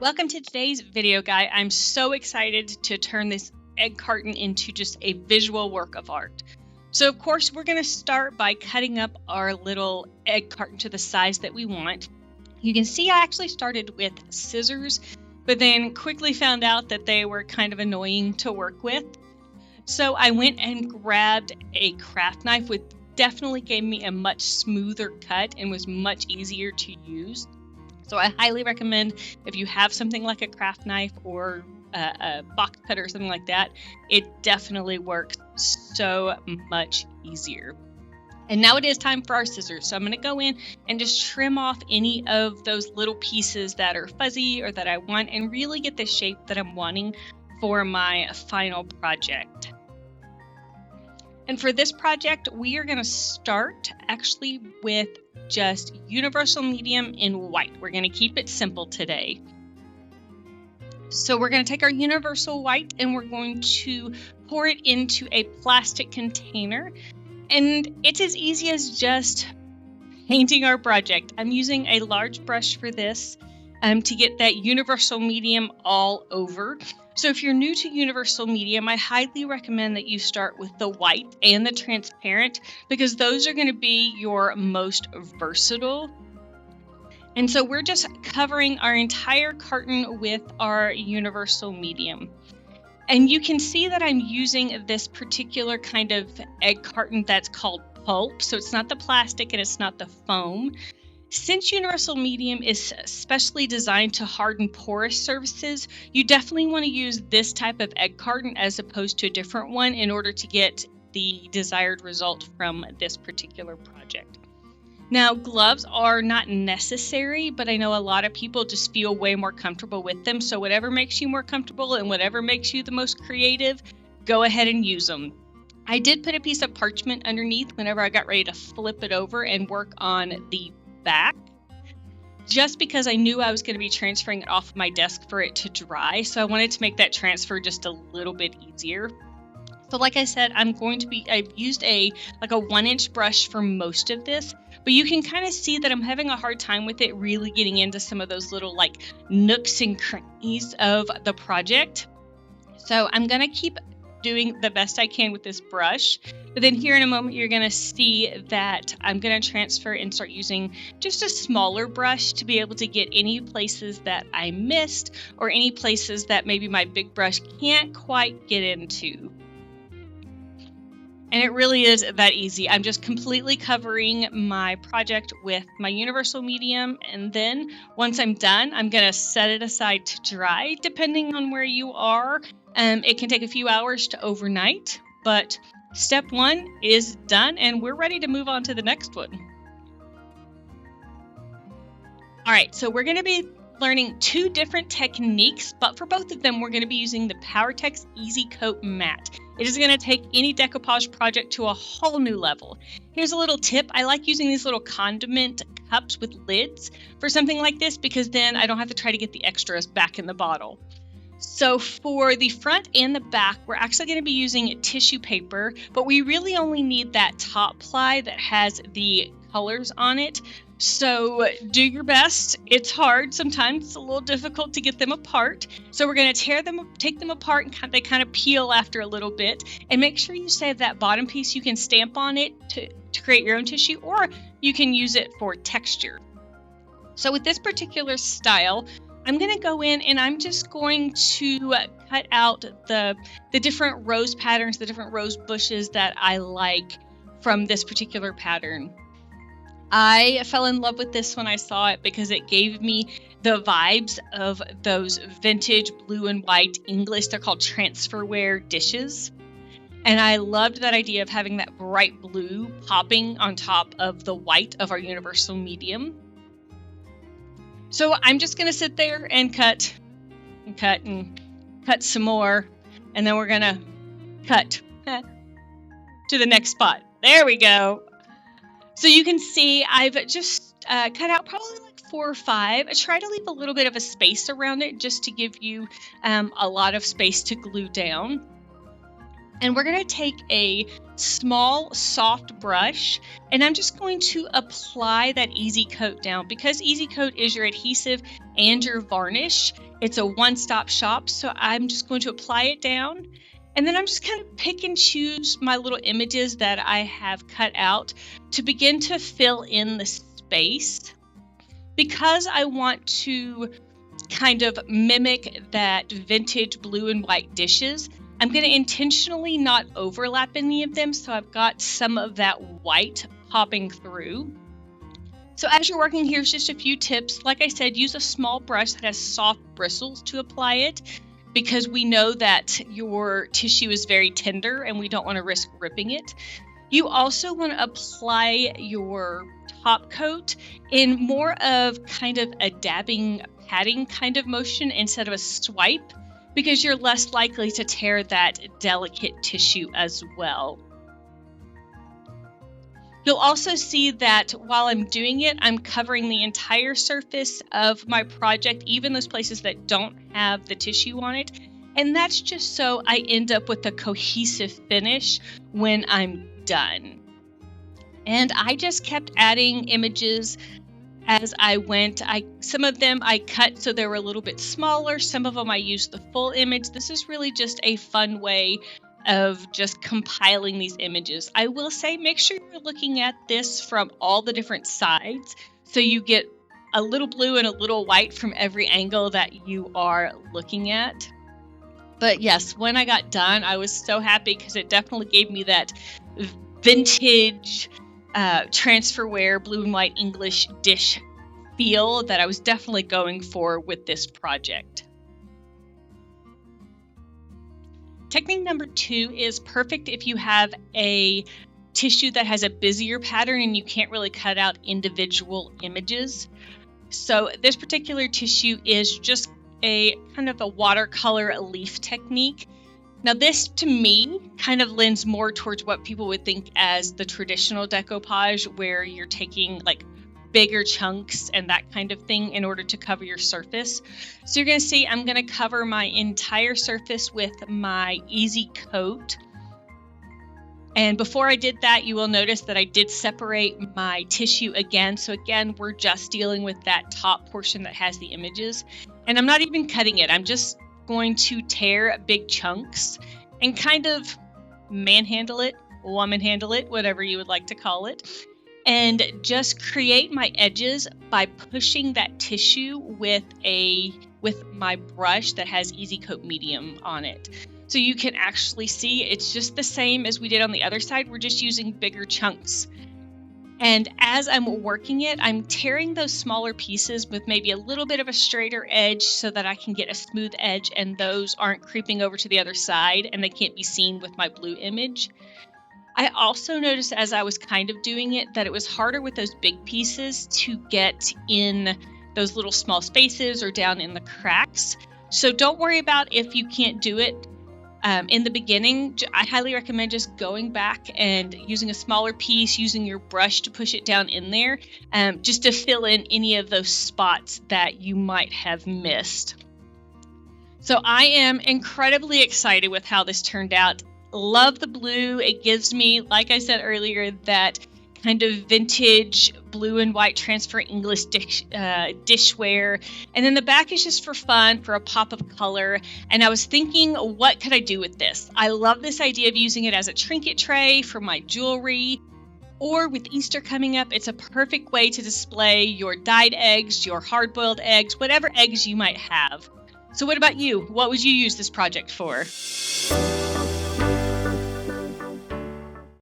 Welcome to today's video guide. I'm so excited to turn this egg carton into just a visual work of art. So of course we're going to start by cutting up our little egg carton to the size that we want. You can see I actually started with scissors, but then quickly found out that they were kind of annoying to work with. So I went and grabbed a craft knife, which definitely gave me a much smoother cut and was much easier to use. So I highly recommend if you have something like a craft knife or a box cutter or something like that, it definitely works so much easier. And now it is time for our scissors. So I'm going to go in and just trim off any of those little pieces that are fuzzy or that I want and really get the shape that I'm wanting for my final project. And for this project, we are going to start actually with just universal medium in white. We're going to keep it simple today. So we're going to take our universal white and we're going to pour it into a plastic container. And it's as easy as just painting our project. I'm using a large brush for this to get that universal medium all over. So if you're new to universal medium, I highly recommend that you start with the white and the transparent because those are going to be your most versatile. And so we're just covering our entire carton with our universal medium. And you can see that I'm using this particular kind of egg carton that's called pulp. So it's not the plastic and it's not the foam. Since universal medium is specially designed to harden porous surfaces, you definitely want to use this type of egg carton as opposed to a different one in order to get the desired result from this particular project. Now, gloves are not necessary, but I know a lot of people just feel way more comfortable with them. So whatever makes you more comfortable and whatever makes you the most creative, go ahead and use them. I did put a piece of parchment underneath whenever I got ready to flip it over and work on the back, just because I knew I was going to be transferring it off of my desk for it to dry. So I wanted to make that transfer just a little bit easier. So like I said, I've used a 1-inch brush for most of this, but you can kind of see that I'm having a hard time with it really getting into some of those little nooks and crannies of the project. So I'm going to keep doing the best I can with this brush. But then here in a moment, you're going to see that I'm going to transfer and start using just a smaller brush to be able to get any places that I missed or any places that maybe my big brush can't quite get into. And it really is that easy. I'm just completely covering my project with my universal medium. And then once I'm done, I'm going to set it aside to dry. Depending on where you are, it can take a few hours to overnight. But step 1 is done and we're ready to move on to the next one. All right, so we're going to be learning 2 different techniques, but for both of them, we're going to be using the Powertex Easy Coat Matte. It is going to take any decoupage project to a whole new level. Here's a little tip. I like using these little condiment cups with lids for something like this because then I don't have to try to get the extras back in the bottle. So for the front and the back, we're actually going to be using tissue paper, but we really only need that top ply that has the colors on it. So do your best. It's hard. Sometimes it's a little difficult to get them apart. So we're going to take them apart, and they kind of peel after a little bit. And make sure you save that bottom piece. You can stamp on it to create your own tissue, or you can use it for texture. So with this particular style, I'm going to go in and I'm just going to cut out the different rose patterns, the different rose bushes that I like from this particular pattern. I fell in love with this when I saw it because it gave me the vibes of those vintage blue and white English, they're called transferware dishes. And I loved that idea of having that bright blue popping on top of the white of our universal medium. So I'm just going to sit there and cut some more. And then we're going to cut to the next spot. There we go. So you can see I've just cut out probably 4 or 5. I try to leave a little bit of a space around it just to give you a lot of space to glue down. And we're going to take a small, soft brush, and I'm just going to apply that Easy Coat down. Because Easy Coat is your adhesive and your varnish, it's a one-stop shop, so I'm just going to apply it down. And then I'm just kind of pick and choose my little images that I have cut out to begin to fill in the space. Because I want to kind of mimic that vintage blue and white dishes, I'm going to intentionally not overlap any of them, so I've got some of that white popping through. So as you're working, here's just a few tips. Like I said, use a small brush that has soft bristles to apply it, because we know that your tissue is very tender and we don't want to risk ripping it. You also want to apply your top coat in more of kind of a dabbing, patting kind of motion instead of a swipe, because you're less likely to tear that delicate tissue as well. You'll also see that while I'm doing it, I'm covering the entire surface of my project, even those places that don't have the tissue on it. And that's just so I end up with a cohesive finish when I'm done. And I just kept adding images as I went. Some of them I cut so they were a little bit smaller. Some of them I used the full image. This is really just a fun way of just compiling these images. I will say, make sure you're looking at this from all the different sides so you get a little blue and a little white from every angle that you are looking at. But yes, when I got done, I was so happy because it definitely gave me that vintage transferware blue and white English dish feel that I was definitely going for with this project. Technique number 2 is perfect if you have a tissue that has a busier pattern and you can't really cut out individual images. So this particular tissue is just a kind of a watercolor leaf technique. Now this, to me, kind of lends more towards what people would think as the traditional decoupage, where you're taking like bigger chunks and that kind of thing in order to cover your surface. So you're going to see I'm going to cover my entire surface with my Easy Coat. And before I did that, you will notice that I did separate my tissue again. So again, we're just dealing with that top portion that has the images. And I'm not even cutting it. I'm just going to tear big chunks and kind of manhandle it, woman-handle it, whatever you would like to call it, and just create my edges by pushing that tissue with my brush that has Easy Coat Medium on it. So you can actually see it's just the same as we did on the other side. We're just using bigger chunks. And as I'm working it, I'm tearing those smaller pieces with maybe a little bit of a straighter edge so that I can get a smooth edge and those aren't creeping over to the other side and they can't be seen with my blue image. I also noticed as I was kind of doing it that it was harder with those big pieces to get in those little small spaces or down in the cracks. So don't worry about if you can't do it. In the beginning, I highly recommend just going back and using a smaller piece, using your brush to push it down in there, just to fill in any of those spots that you might have missed. So I am incredibly excited with how this turned out. Love the blue. It gives me, like I said earlier, that kind of vintage blue and white transfer English dishware. And then the back is just for fun, for a pop of color. And I was thinking, what could I do with this? I love this idea of using it as a trinket tray for my jewelry. Or with Easter coming up, it's a perfect way to display your dyed eggs, your hard-boiled eggs, whatever eggs you might have. So what about you? What would you use this project for?